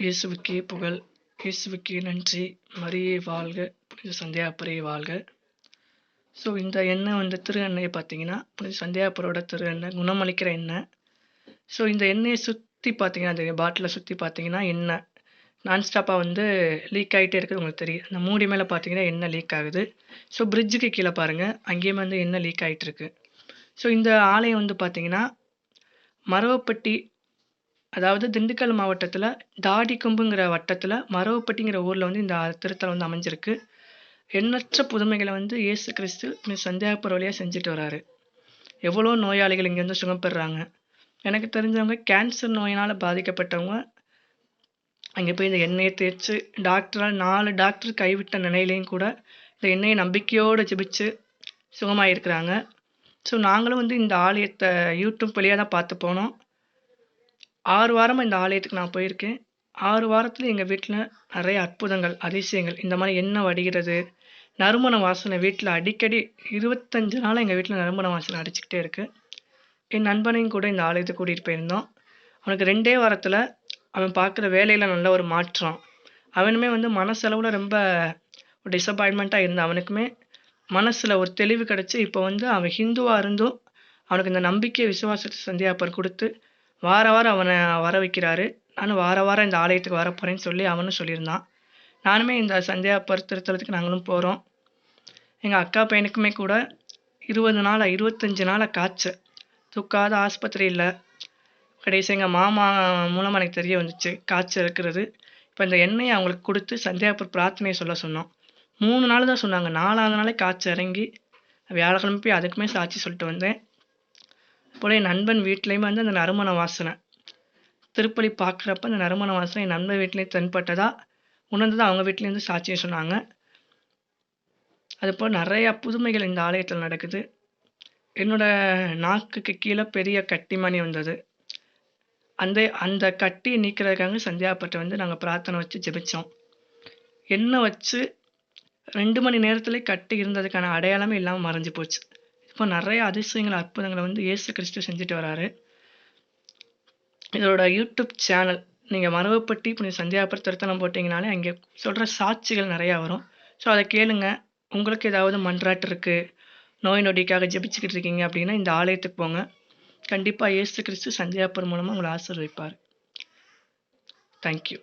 இயேசுவுக்கே புகழ், இயேசுவுக்கே நன்றி, மரியே வாழ்க, புனித சந்தியாப்பரே வாழ்க. ஸோ இந்த எண்ணெய் வந்து திரு எண்ணெயை பார்த்தீங்கன்னா புனித சந்தியாப்பரோட திரு எண்ணெய், குணமளிக்கிற எண்ணெய். ஸோ இந்த எண்ணெயை சுற்றி பார்த்தீங்கன்னா, அந்த பாட்டிலை சுற்றி பார்த்தீங்கன்னா எண்ணெய் நான்ஸ்டாப்பாக வந்து லீக் ஆகிட்டே இருக்குது. உங்களுக்கு தெரியும், அந்த மூடி மேலே பார்த்தீங்கன்னா எண்ணெய் லீக் ஆகுது. ஸோ பிரிட்ஜுக்கு கீழே பாருங்கள், அங்கேயுமே வந்து எண்ணெய் லீக் ஆகிட்டு இருக்கு. ஸோ இந்த ஆலயம் வந்து பார்த்தீங்கன்னா மரவப்பட்டி, அதாவது திண்டுக்கல் மாவட்டத்தில் தாடிக்கொம்புங்கிற வட்டத்தில் மரவப்பட்டிங்கிற ஊரில் வந்து இந்த திருத்தலம் வந்து அமைஞ்சிருக்கு. எண்ணற்ற புதுமைகளை வந்து இயேசு கிறிஸ்து சந்தியாப்பர் வழியாக செஞ்சுட்டு வராரு. எவ்வளோ நோயாளிகள் இங்கேருந்து சுகம் பெறுறாங்க. எனக்கு தெரிஞ்சவங்க கேன்சர் நோயினால் பாதிக்கப்பட்டவங்க அங்கே போய் இந்த எண்ணெயை தேய்ச்சி டாக்டரால் 4 டாக்டர் கைவிட்ட நிலையிலையும் கூட இந்த எண்ணெயை நம்பிக்கையோடு ஜெபிச்சு சுகமாயிருக்கிறாங்க. ஸோ நாங்களும் வந்து இந்த ஆலயத்தை யூடியூப் வழியாக தான் பார்த்து போனோம். 6 வாரமாக இந்த ஆலயத்துக்கு நான் போயிருக்கேன். 6 வாரத்தில் எங்கள் வீட்டில் நிறைய அற்புதங்கள், அதிசயங்கள், இந்த மாதிரி எண்ணெய் வடிகிறது, நறுமண வாசனை வீட்டில் அடிக்கடி 25 நாள் எங்கள் வீட்டில் நறுமண வாசனை அடிச்சுக்கிட்டே இருக்குது. என் நண்பனையும் கூட இந்த ஆலயத்துக்கு கூட்டிகிட்டு போயிருந்தோம். அவனுக்கு 2 வாரத்தில் அவன் பார்க்குற வேலையில் நல்ல ஒரு மாற்றம். அவனுமே வந்து மனசளவில் ரொம்ப ஒரு டிசப்பாயின்மெண்ட்டாக இருந்தான். அவனுக்குமே மனசில் ஒரு தெளிவு கிடச்சி இப்போ வந்து அவன் ஹிந்துவாக இருந்தும் அவனுக்கு இந்த நம்பிக்கை விசுவாசத்தை சந்தியாப்பர் கொடுத்து வார வாரம் அவனை வர வைக்கிறாரு. நானும் வார வாரம் இந்த ஆலயத்துக்கு வரப்போகிறேன்னு சொல்லி அவனும் சொல்லியிருந்தான். நானுமே இந்த சந்தியாப்பர் திருத்தலத்துக்கு நாங்களும் போகிறோம். எங்கள் அக்கா பையனுக்குமே கூட 25 நாளாக காய்ச்சல், தூக்காத ஆஸ்பத்திரியில். கடைசி எங்கள் மாமா மூலமாக எனக்கு தெரிய வந்துச்சு காய்ச்சல் இருக்கிறது. இப்போ இந்த எண்ணெயை அவங்களுக்கு கொடுத்து சந்தியாப்பர் பிரார்த்தனையை சொல்ல சொன்னோம். 3 நாள் தான் சொன்னாங்க. 4ஆவது நாளே காய்ச்சல் இறங்கி வியாழக்கிழமை போய் அதுக்குமே சாட்சி சொல்லிட்டு வந்தேன். போல என் நண்பன் வீட்லேயுமே வந்து அந்த நறுமண வாசனை திருப்பலி பார்க்குறப்ப அந்த நறுமண வாசனை என் நண்பன் வீட்லேயும் தென்பட்டதா உணர்ந்ததாக அவங்க வீட்லேருந்து சாட்சியை சொன்னாங்க. அதுபோல் நிறையா புதுமைகள் இந்த ஆலயத்தில் நடக்குது. என்னோட நாக்குக்கு கீழே பெரிய கட்டிமணி வந்தது. அந்த கட்டியை நீக்கிறதுக்காக சந்தியாப்பட்டை வந்து நாங்கள் பிரார்த்தனை வச்சு ஜெபித்தோம். எண்ணெய் வச்சு 2 மணி நேரத்தில் கட்டி இருந்ததுக்கான அடையாளமே இல்லாமல் மறைஞ்சு போச்சு. இப்போ நிறைய அதிசயங்கள், அற்புதங்களை வந்து இயேசு கிறிஸ்து செஞ்சுட்டு வராரு. இதோட யூடியூப் சேனல் நீங்கள் மரவப்பட்டி புனித சந்தியாப்பர் திருத்தலம் போட்டிங்கனாலே அங்கே சொல்கிற சாட்சிகள் நிறையா வரும். ஸோ அதை கேளுங்க. உங்களுக்கு ஏதாவது மன்றாட்டு இருக்குது, நோய் நொடிக்காக ஜெபிச்சுக்கிட்டு இருக்கீங்க அப்படின்னா இந்த ஆலயத்துக்கு போங்க. கண்டிப்பாக இயேசு கிறிஸ்து சந்தியாப்பர் மூலமாக உங்களை ஆசீர்வதிப்பார். தேங்க்யூ.